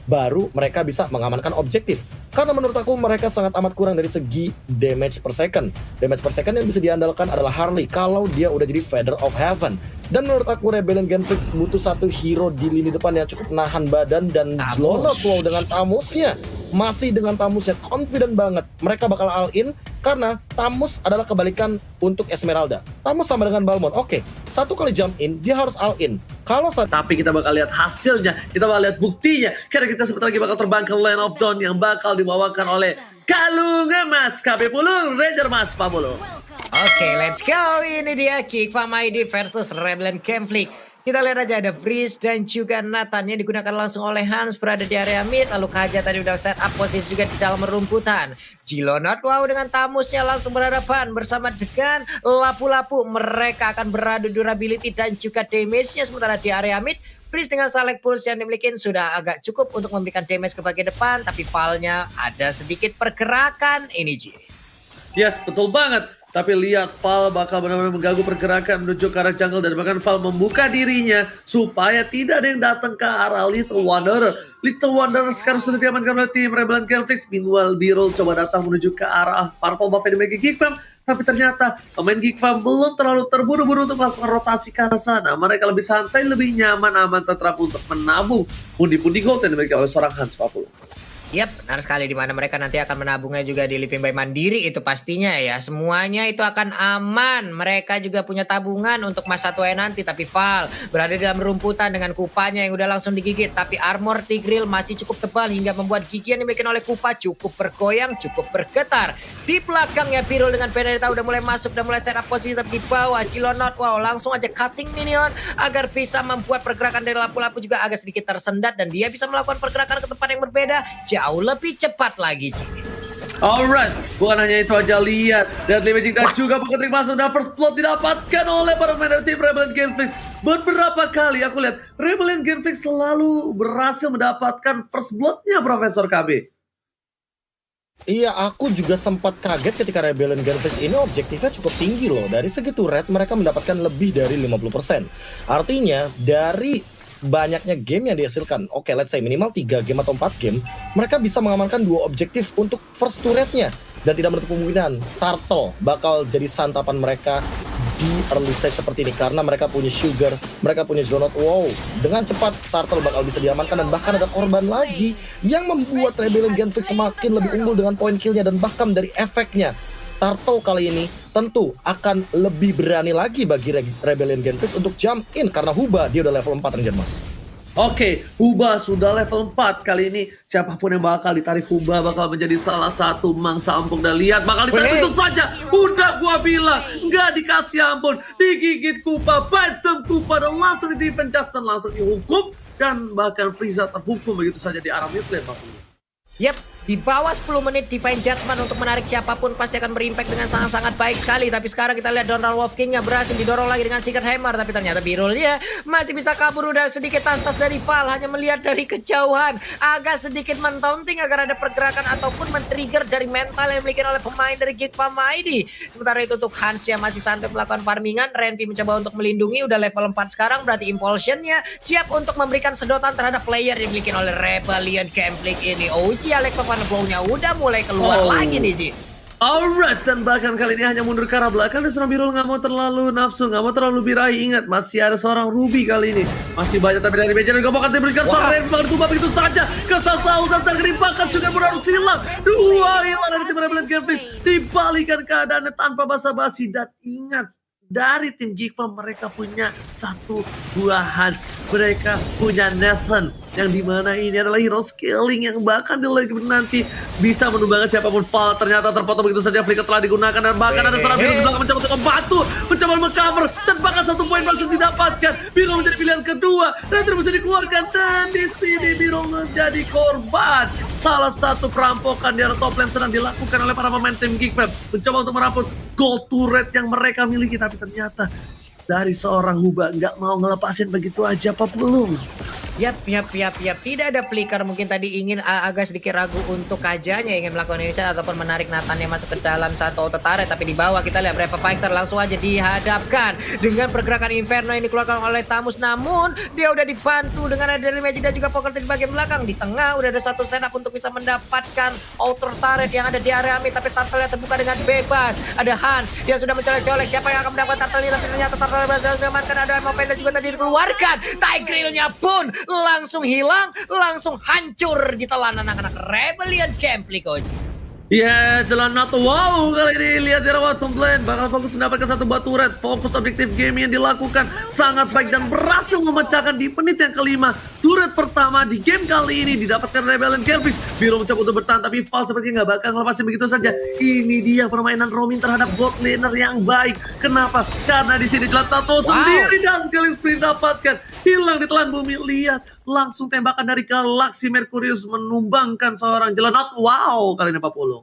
baru mereka bisa mengamankan objektif. Karena menurut aku mereka sangat amat kurang dari segi damage per second. Damage per second yang bisa diandalkan adalah Harley kalau dia udah jadi Feather of Heaven. Dan menurut aku Rebellion Genflix butuh satu hero di lini depan yang cukup nahan badan, dan Jelonot wow dengan Tamusnya. Masih dengan Tamusnya confident banget mereka bakal all in, karena Tamus adalah kebalikan untuk Esmeralda. Tamus sama dengan Balmond. Oke, satu kali jump in dia harus all in. Kalau tapi kita bakal lihat hasilnya, kita bakal lihat buktinya, karena kita sebentar lagi bakal terbang ke Land of Dawn yang bakal dibawakan oleh Kalungan Mas KB Pulung, Ranger Mas Pabolo. Oke, let's go. Ini dia Kick Fam ID versus Rebellion Genflix. Kita lihat aja ada Freeze dan juga Nathan yang digunakan langsung oleh Hans berada di area mid. Lalu Kaja tadi udah set up posisi juga di dalam rumputan. Jelonot wow dengan Tamusnya langsung berhadapan bersama dengan Lapu-Lapu. Mereka akan beradu durability dan juga damage-nya, sementara di area mid Freeze dengan Select Pulse yang dimiliki sudah agak cukup untuk memberikan damage ke bagian depan. Tapi Val-nya ada sedikit pergerakan ini Ji. Yes, betul banget. Tapi lihat Val bakal benar-benar mengganggu pergerakan menuju ke arah jungle, dan bahkan Val membuka dirinya supaya tidak ada yang datang ke arah Little Wanderer. Little Wanderer sekarang sudah diamankan oleh tim Rebellion Genflix. Meanwhile, Birol coba datang menuju ke arah Purple Buff yang dimiliki Geek Fam. Tapi ternyata pemain Geek Fam belum terlalu terburu-buru untuk melakukan rotasi ke arah sana. Mereka lebih santai, lebih nyaman, aman, tetap untuk menabung pundi-pundi gold yang dimiliki oleh seorang Hans Papulu. Yap, benar sekali, dimana mereka nanti akan menabungnya juga di Living by Mandiri itu pastinya ya. Semuanya itu akan aman. Mereka juga punya tabungan untuk masa tua nanti. Tapi Val berada di dalam rumputan dengan kupanya yang udah langsung digigit. Tapi armor Tigreal masih cukup tebal hingga membuat gigi yang dimiliki oleh Kupa cukup bergoyang, cukup bergetar. Di belakangnya Birol dengan Benedetta udah mulai masuk, udah mulai set up posisi. Tapi di bawah Jelonot wow langsung aja cutting minion agar bisa membuat pergerakan dari Lapu-Lapu juga agak sedikit tersendat, dan dia bisa melakukan pergerakan ke tempat yang berbeda jauh lebih cepat lagi Ci. Alright, bukan hanya itu aja, lihat Deadly Magic dan juga Peketrik masuk, dan first blood didapatkan oleh para pemain tim Rebellion Genflix. Beberapa kali aku lihat Rebellion Genflix selalu berhasil mendapatkan first bloodnya Profesor KB. Iya, aku juga sempat kaget ketika Rebellion Genflix ini objektifnya cukup tinggi loh. Dari segi turret mereka mendapatkan lebih dari 50%. Artinya dari banyaknya game yang dihasilkan, oke, let's say minimal 3 game atau 4 game, mereka bisa mengamankan 2 objektif untuk first turretnya. Dan tidak menutup kemungkinan Turtle bakal jadi santapan mereka di early stage seperti ini, karena mereka punya Sugar, mereka punya Jelonot wow. Dengan cepat Turtle bakal bisa diamankan, dan bahkan ada korban lagi yang membuat Rebellion Genflix semakin lebih unggul dengan point killnya, dan bahkan dari efeknya Turtle kali ini tentu akan lebih berani lagi bagi Rebellion Genflix untuk jump in, karena Huba dia udah level 4 Ranger Mas. Oke, Huba sudah level 4. Kali ini siapapun yang bakal ditarik Huba bakal menjadi salah satu mangsa ampun. Dan lihat bakal ditarik itu saja. Udah gua bilang, nggak dikasih ampun. Digigit Kupa, bottom Kupa, dan langsung di defense adjustment, langsung dihukum. Dan bahkan Frieza terhukum begitu saja di arah mid lane. Yap, di bawah 10 menit Divine Judgment untuk menarik siapapun pasti akan berimpact dengan sangat-sangat baik sekali. Tapi sekarang kita lihat Donald Wolf King-nya berhasil didorong lagi dengan Secret Hammer. Tapi ternyata Birol-nya masih bisa kabur, udah sedikit tas-tas dari Val. Hanya melihat dari kejauhan, agak sedikit men-taunting agar ada pergerakan ataupun men-trigger dari mental yang dimiliki oleh pemain dari Geek Fam ID. Sementara itu untuk Hans yang masih santai melakukan farmingan, Renpi mencoba untuk melindungi, udah level 4 sekarang, berarti Impulsion-nya siap untuk memberikan sedotan terhadap player yang dimiliki oleh Rebellion Genflix ini. OG Alex Van Flow-nya udah mulai keluar lagi nih Ji. Alright, dan bahkan kali ini hanya mundur ke arah belakang. Dan seorang Birol nggak mau terlalu nafsu, nggak mau terlalu birahi. Ingat, masih ada seorang Ruby kali ini. Masih banyak tapi dari meja dan gobokan diberikan seorang Renfang tumbang begitu saja. Kesal-sal dan tergerimpakan juga berharus silang. Dua hilang dari tim Rebellion Genflix. Dibalikan keadaannya tanpa basa-basi. Dan ingat, dari tim Geek Fam mereka punya satu buah Hans, mereka punya Nathan, yang dimana ini adalah hero scaling yang bahkan di lagi nanti bisa menumbangkan siapapun. Val ternyata terpotong begitu saja, flicker telah digunakan, dan bahkan ada seorang Birol di belakang mencoba untuk membantu, mencoba mengcover, dan bahkan 1 poin berhasil didapatkan. Birol menjadi pilihan kedua, dan terus bisa dikeluarkan, dan di sini Birol menjadi korban. Salah satu perampokan di arah top lane sedang dilakukan oleh para pemain tim Geek Fam, mencoba untuk merampok gold turret yang mereka miliki, tapi ternyata dari seorang Huba nggak mau ngelepasin begitu aja, Pak Pulung. Yap. Tidak ada flicker. Mungkin tadi ingin agak sedikit ragu untuk Kajanya ingin melakukan initial ataupun menarik Nathannya masuk ke dalam satu auto turret. Tapi di bawah kita lihat Brave Fighter langsung aja dihadapkan dengan pergerakan Inferno yang dikeluarkan oleh Tamus. Namun dia udah dibantu dengan ada Daily Magic dan juga Poker di bagian belakang. Di tengah udah ada satu setup untuk bisa mendapatkan outer turret yang ada di area mid. Tapi turtle terbuka dengan bebas. Ada Han, dia sudah mencolek-colek siapa yang akan mendapatkan turtle ini. Tapi ternyata turtle berhasil diamankan. Ada Mopenda juga tadi dikeluarkan. Tigreal-nya pun langsung hilang, langsung hancur ditelan anak-anak Rebellion Gambling, Koji. Ya, jalan NATO. Wow, kali ini lihat di rawat top lane bakal fokus mendapatkan satu batu red. Fokus objektif game yang dilakukan sangat baik dan berhasil memecahkan di menit yang kelima. Turret pertama di game kali ini didapatkan Rebellion Gambling. Biro mencoba untuk bertahan tapi Val sepertinya nggak bakal ngelepasin begitu saja. Ini dia permainan Romin terhadap bot laner yang baik. Kenapa? Karena di sini jelas Tato sendiri dan kali sprint dapatkan. Hilang ditelan bumi. Lihat, langsung tembakan dari Galaxy Mercurius menumbangkan seorang Jelanat. Wow, kali ini 40.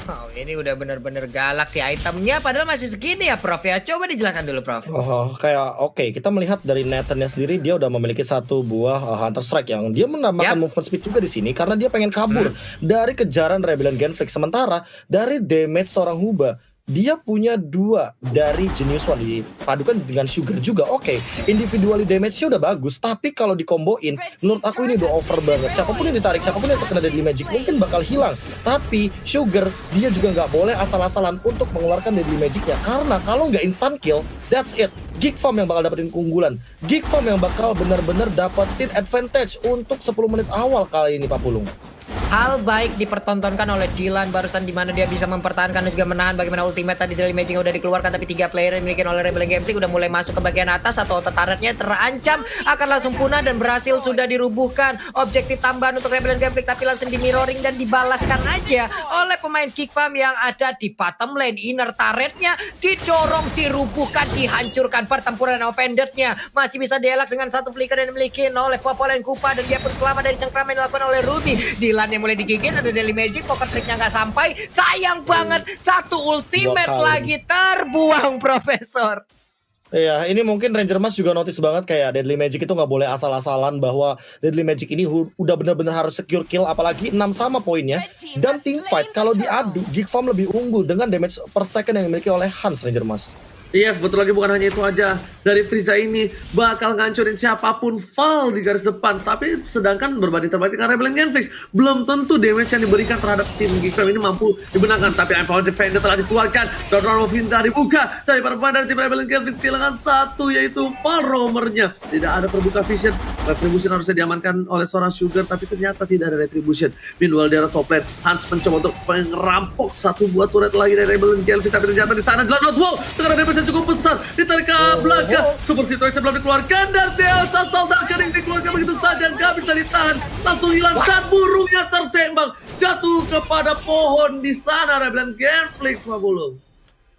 Wow, ini udah bener-bener Galaxy itemnya padahal masih segini ya Prof ya. Coba dijelaskan dulu Prof. Oke, kita melihat dari Nathan-nya sendiri dia udah memiliki satu buah Hunter Strike yang dia menambahkan movement speed juga di sini karena dia pengen kabur dari kejaran Rebellion Genflix. Sementara dari damage seorang Huba dia punya 2 dari Genius One dipadukan dengan Sugar juga. Oke, individually damage-nya udah bagus, tapi kalau dikomboin menurut aku ini udah over banget. Siapapun yang ditarik, siapapun yang terkena Deadly Magic mungkin bakal hilang. Tapi Sugar dia juga nggak boleh asal-asalan untuk mengeluarkan Deadly Magic-nya karena kalau nggak instant kill, that's it. Geek Farm yang bakal dapetin keunggulan. Geek Farm yang bakal benar-benar dapetin advantage untuk 10 menit awal kali ini Pak Pulung. Hal baik dipertontonkan oleh Dylan barusan di mana dia bisa mempertahankan dan juga menahan bagaimana ultimate tadi Daily Magic udah dikeluarkan tapi 3 player yang dimiliki oleh Rebellion Gambling udah mulai masuk ke bagian atas atau turretnya terancam akan langsung punah dan berhasil sudah dirubuhkan objektif tambahan untuk Rebellion Gambling tapi langsung di mirroring dan dibalaskan aja oleh pemain Geek Farm yang ada di bottom lane. Inner turretnya didorong, dirubuhkan, dihancurkan. Pertempuran offendernya masih bisa dielak dengan satu flicker yang dimiliki oleh Popolen Kupa dan dia pun selamat dari cengkraman yang dilakukan oleh Ruby. Dylan yang mulai digigit, ada Daily Magic, poker tricknya nggak sampai. Sayang banget, satu ultimate lagi terbuang Profesor. Iya, ini mungkin Ranger Mas juga notice banget kayak Deadly Magic itu nggak boleh asal-asalan bahwa Deadly Magic ini udah benar-benar harus secure kill, apalagi 6 sama poinnya. Dan team fight kalau diadu, Geek Farm lebih unggul dengan damage per second yang dimiliki oleh Hans Ranger Mas. Iya, betul lagi bukan hanya itu aja. Dari Frieza ini bakal ngancurin siapapun Val di garis depan. Tapi sedangkan berbanding terbalik dengan Rebellion Genflix, belum tentu damage yang diberikan terhadap tim Geek Farm ini mampu dibenarkan. Tapi Empower Defender telah dikeluarkan. Donald of Hinta dibuka. Dari para pemain dari tim Rebellion Genflix kehilangan satu, yaitu Val Roamer-nya. Tidak ada terbuka vision. Retribution harusnya diamankan oleh seorang Sugar, tapi ternyata tidak ada Retribution. Meanwhile di arah top lane, Hans mencoba untuk merampok satu buah turret lagi dari Rebellion Genflix. Tapi ternyata di sana adalah Notwall dengan damage cukup besar, ditarik ke belakang. Super Situation belum dikeluarkan dan Deosa Soldier Kering dikeluarkan begitu saja, nggak bisa ditahan, langsung hilang dan burungnya tertembak jatuh kepada pohon di sana. Rebellion Genflix Mabulung.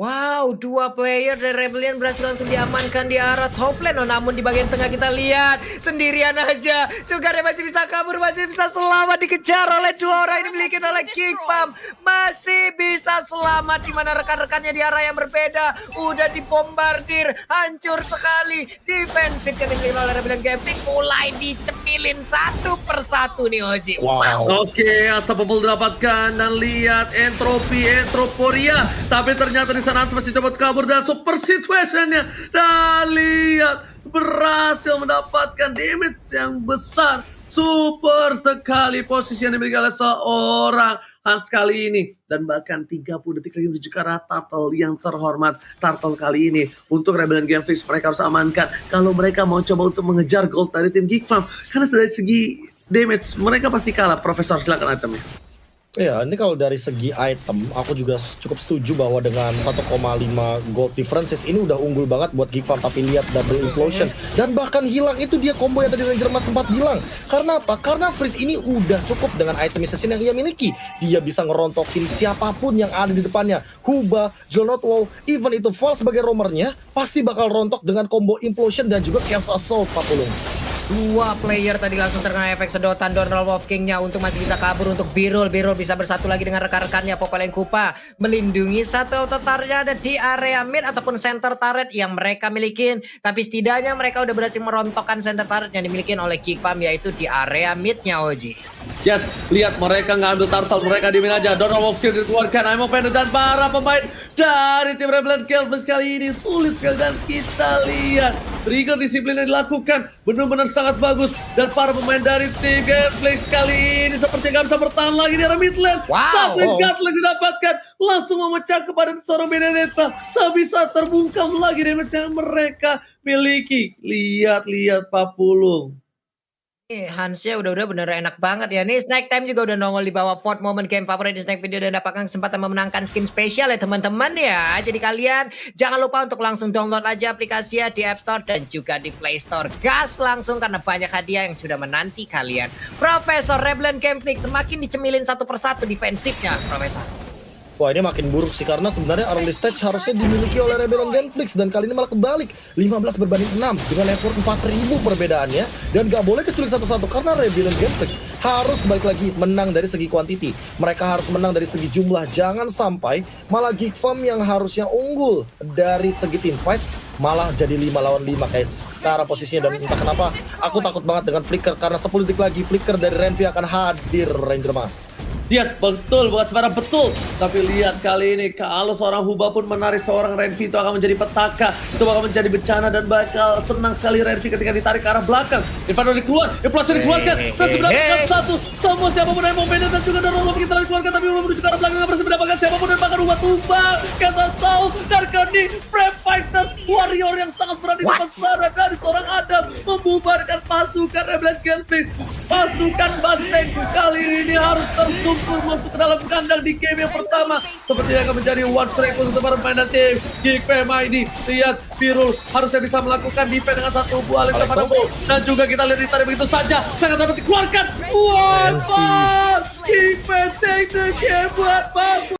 Wow, 2 player dari Rebellion berhasil langsung diamankan di arah top lane. Oh, namun di bagian tengah kita lihat sendirian aja. Sugarnya masih bisa kabur, masih bisa selamat dikejar oleh 2 orang ini dimiliki oleh Geek Farm. Masih bisa selamat di mana rekan-rekannya di arah yang berbeda. Udah dibombardir, hancur sekali. Defensif yang dimiliki oleh Rebellion Gambling mulai dicemilin satu persatu nih Oji. Wow. Oke, Unstoppable didapatkan dan lihat Entroporia. Tapi ternyata di sana masih coba kabur dan Super Situationnya. Dan lihat berhasil mendapatkan damage yang besar. Super sekali posisi yang dimiliki oleh seorang Hans kali ini. Dan bahkan 30 detik lagi menuju ke arah Turtle yang terhormat. Turtle kali ini untuk Rebellion Genflix mereka harus amankan kalau mereka mau coba untuk mengejar gold dari tim Geek Farm. Karena dari segi damage mereka pasti kalah. Profesor silakan itemnya. Ya, ini kalau dari segi item, aku juga cukup setuju bahwa dengan 1,5 gold differences ini udah unggul banget buat Geek Farm. Tapi lihat double implosion dan bahkan hilang itu dia combo yang tadi Ranger Mas sempat bilang. Karena apa? Karena Freeze ini udah cukup dengan itemization yang ia miliki. Dia bisa ngerontokin siapapun yang ada di depannya. Huba, Jolnot Wow, even itu Val sebagai roamernya pasti bakal rontok dengan combo implosion dan juga Chaos Assault, Pak Pulung. Dua player tadi langsung terkena efek sedotan Donald Wolf King-nya untuk masih bisa kabur untuk Birul. Birul bisa bersatu lagi dengan rekan-rekannya. Popeleng Kupa melindungi satu auto turret ada di area mid ataupun center turret yang mereka milikin. Tapi setidaknya mereka udah berhasil merontokkan center turret yang dimiliki oleh Kikpam, yaitu di area mid-nya, Oji. Yes, lihat mereka ngambil turtle, mereka dimin aja. Donald Wolf King dikeluarkan, Aimo Pendo dan para pemain dari tim Rebellion Galvez kali ini sulit sekali. Dan kita lihat trigger disiplin yang dilakukan benar-benar sangat bagus. Dan para pemain dari tim Galvez kali ini seperti nggak bisa bertahan lagi di area mid lane. Satu Gatling didapatkan, langsung memecah kepada seorang Benedetta. Tak bisa terbungkam lagi damage yang mereka miliki. Lihat-lihat Pak Pulung. Hansnya udah bener enak banget ya. Nih Snack Time juga udah nongol di bawah vote moment game favorit di Snack Video dan dapatkan kesempatan memenangkan skin spesial ya teman-teman ya. Jadi kalian jangan lupa untuk langsung download aja aplikasinya di App Store dan juga di Play Store. Gas langsung karena banyak hadiah yang sudah menanti kalian. Profesor Rebellion Gameplay semakin dicemilin satu persatu defensifnya, Profesor. Wah, ini makin buruk sih karena sebenarnya early stage harusnya dimiliki oleh Rebellion Genflix dan kali ini malah kebalik 15 berbanding 6 dengan effort 4000 perbedaannya dan gak boleh keculik satu-satu karena Rebellion Genflix harus balik lagi menang dari segi quantity. Mereka harus menang dari segi jumlah, jangan sampai malah Geekfarm yang harusnya unggul dari segi team fight malah jadi 5 lawan 5 kayak sekarang posisinya. Dan entah kenapa aku takut banget dengan Flicker karena 10 detik lagi Flicker dari Renvi akan hadir Ranger Mas. Yes, betul, bukan sebenarnya betul. Tapi lihat kali ini, kalau seorang Huba pun menarik seorang Renvi itu akan menjadi petaka. Itu bakal menjadi bencana dan bakal senang sekali Renvi ketika ditarik ke arah belakang. Inferno dikeluar, inflasi dikeluarkan. Berhasil mendapatkan satu. Semua siapapun yang mau beda dan juga Donald kita dikeluarkan. Tapi menuju ke arah belakang, nggak berhasil mendapatkan siapapun dan bahkan Huba tumbang. Kesa Saul, dan Kani, Brave Fighters, Warrior yang sangat berani besar dari seorang Adam. Membubarkan pasukan Rebellion Genflix. Pasukan Banteng kali ini harus tersungkur masuk ke dalam kandang di game yang pertama. Sepertinya akan menjadi one strike untuk para pemain tim Geekfam ini. Lihat, Virul harusnya bisa melakukan defense dengan satu buah lempar pada ball. Dan juga kita lihat ditarik begitu saja. Sangat dapat dikeluarkan. One ball! Geekfam take the game buat Babu.